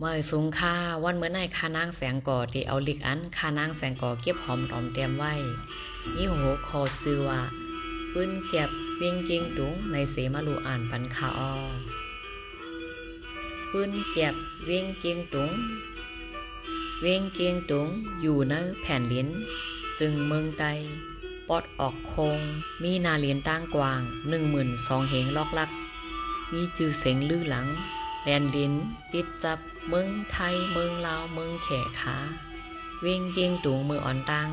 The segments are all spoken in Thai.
เมื่อสูงค่าวันเมื่อในค่านางแสงก่อที่เอาลิกอันค่านางแสงก่อเก็บหอมตอมเตรียมไว้นี่โหคอจือว่าปื้นเก็บเวียงเกียงตุงในเสมาลูอ่านปันคาออปื้นเก็บเวียงเกียงตุงเวียงเกียงตุงอยู่ในแผ่นลิ้นจึงเมืองใดปอดออกโคงมีนาเลียนตั้งกวาง12,000เหงลอกลักมีจือเสียงลือหลังแลนลิ้นติดจับเมืองไทยเมืองลาวเมืองแขขาเวียงเกียงตุงมืออ่อนตัง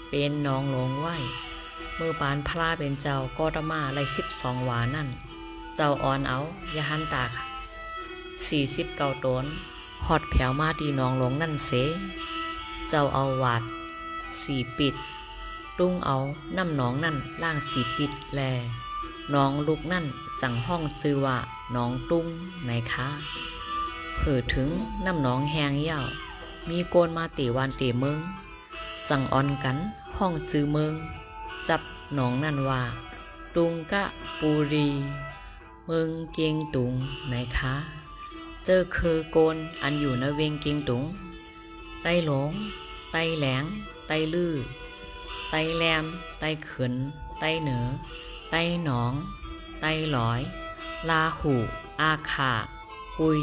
เป็นน้องหลงไหวมือปานพลาเป็นเจ้าก็ตมาไล่12 หวานั่นเจ้าอ่อนเอายาหันตาค่ะ49 ตนฮอดแผวมาตีน้องหลงนั่นเสเจ้าเอาวาดสีปิดตุ้งเอาน้ำหนองนั่นล่างสีปิดแลน้องลูกนั่นจังห้องจือว่าน้องตุ้งไหนคะเผื่อถึงน้ำหนองแหงเย่ามีโกนมาตีวันตีเมืองจังอ่อนกันห้องจือเมืองจับหนองนั่นว่าตุงกะปูรีเมืองเกียงตุงไหนคะเจอคือโกนอันอยู่ในเวียงเกียงตุงไต้หลงไต้แหลงไต้ลือไต้แหลมไต้เขินไต้เหนือไต้หนองไต้หลอยลาหูอาขาปุย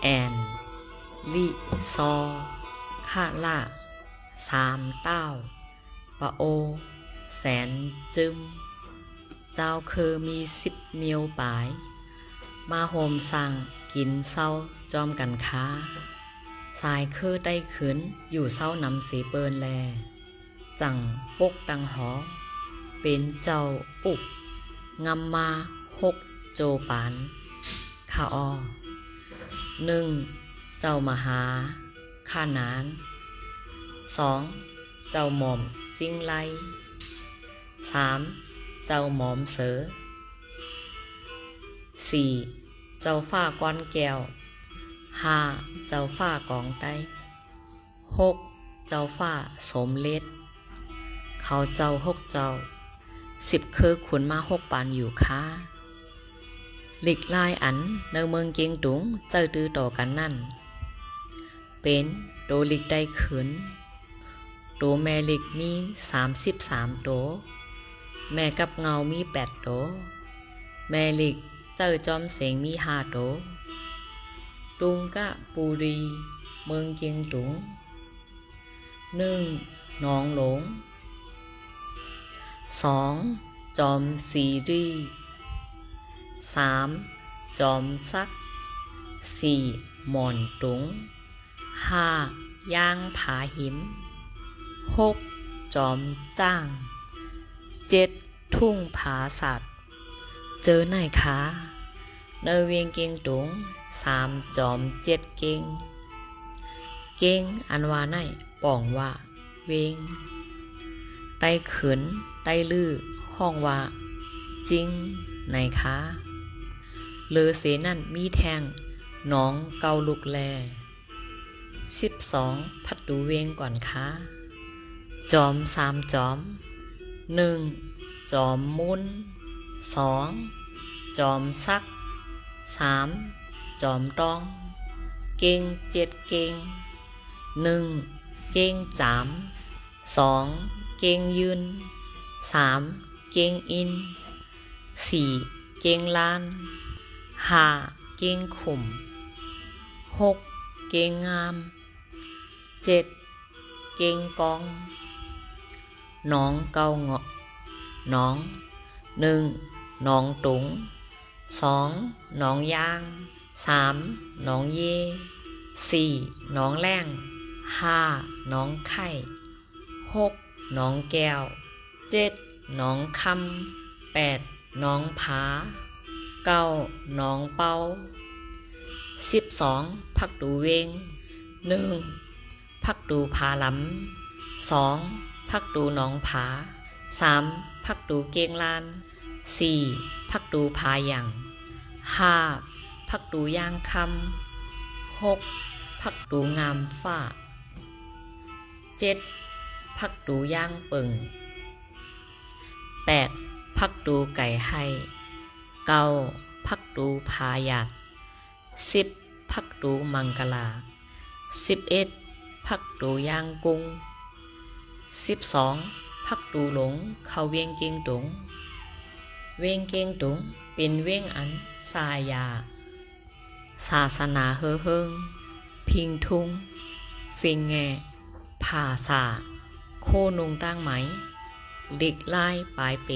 แอนลิซอคาล่า3 เต้าปะโอแสนจึมเจ้าคือมี10 เมียวปลายมาโฮมสั่งกินเศร้าจอมกันค้าสายคือได้ขืนอยู่เศร้านำสีเปินแลจังปกตังหอเป็นเจ้าปุกงำมา6 โจปานข้าอ1เจ้ามหาข้านาน2เจ้าหม่อมจิ้งไล3เจ้าหมอมเสือ4เจ้าฝ้าก้อนแก้ว5เจ้าฝ้ากองไต6เจ้าฝ้าสมเล็ดเขาเจ้า6 เจ้า10คือขุนมา6 ปานอยู่ค่ะหลีกลายอันในเมืองเกียงตุงเจ้าตื้อต่อกันนั่นเป็นโตหลีกได้ขืนโตแม่หลีกมี33 โตแม่กับเงามี8 โตแม่หลีกเจ้าจอมเสงมี5 โตตุงกะปูรีเมืองเกียงตุง1น้องหลง2จอมสีรี3จอมซัก4หมอนตุง5ย่างผาหิม6จอมจ้าง7ทุ่งผาสัตว์เจอไหนคะในเวียงเกียงตุง3จอม7เก่งเก่งอันว่าไหนป่องว่าเวงไต้เขินไต้ลือห้องว่าจริงไหนคะเลอเสนั่นมีแทงน้องเกาลุกแล12พัดดูเวงก่อนคะจอม3 จอม1จอมมุน2จอมซัก3จอมตองเก่ง7เก่ง1เก่งจาม2เก่งยืน3เก่งอิน4เก่งลาน5เก่งขุม6เก่งงาม7เก่งกองน้องเกาเงาะน้อง1น้องตุง2น้องยาง3น้องเย4น้องแรง5น้องไข่6น้องแก้ว7น้องคำ8น้องผา9น้องเป้า12พักดูเวง1พักดูผาล้ำ2พักดูน้องผา3พักดูเกียงลาน4พักดูผาหยัง5พักดูย่างคำ6พักดูงามฝ้า7พักดูย่างเปิง8พักดูไก่ไห้9พักดูผาหยัด10 พักตูมังกลา11พักตูยางกุง12พักตูหลงเข้าเวียงเกียงตุงเวียงเกียงตุงเป็นเวียงอันสายาศาสนาเฮอเฮิงพิงทุงฟิงแงผาสาโคนุงตั้งไหมหลีกไล่ปลายเป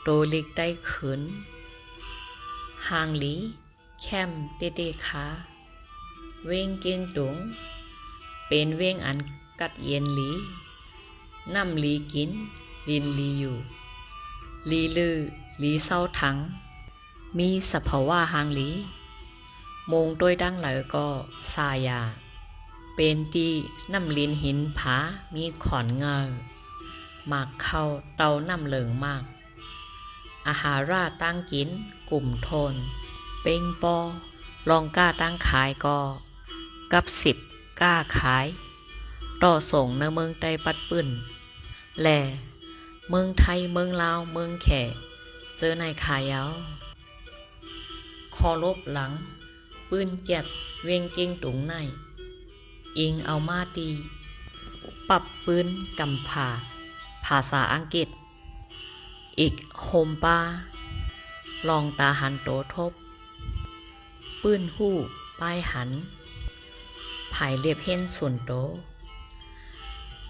โตลิกได้ขืนหางหลีแคมเตเตขาเวงเกียงตุงเป็นเวงอันกัดเย็นหลีน้ำหลีกินลินลีอยู่ลีลือลีเศร้าถังมีสภาวะหางหลีมงโดยดังไหลก็สายาเป็นตีน้ำลินหินผามีขอนเงาหมากเข้าเตาน้ำเหลืองมากอาหาราตั้งกินกลุ่มโทนเป้งปอลองกล้าตั้งขายก็กับ10กล้าขายต่อส่งในเมืองไต้ปัดปื้นแหล่เมืองไทยเมืองลาวเมืองแขกเจอในขายเอาคอลบหลังปืนเจ็บเวียงเกียงตุงในอิงเอามาตีปรับปืนกำผาภาษาอังกฤษอีกโฮมปาลองตาหันโตทบปืนหู้ป้ายหันภายเรียบเห็นส่วนโต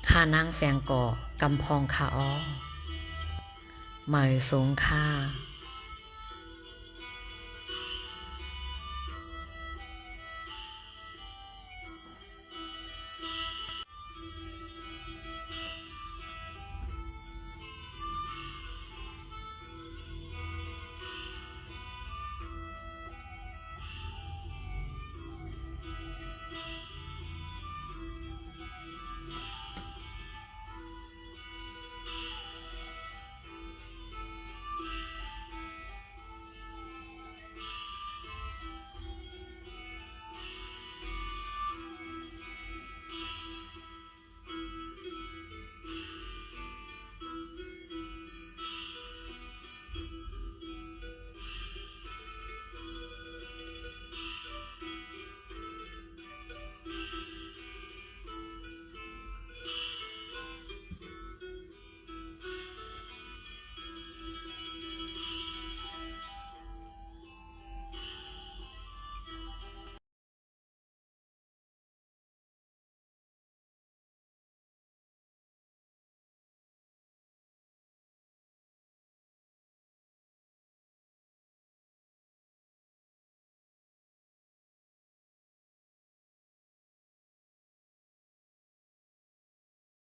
ข้านางแสงก่อกำพองคาออหมายสงค่า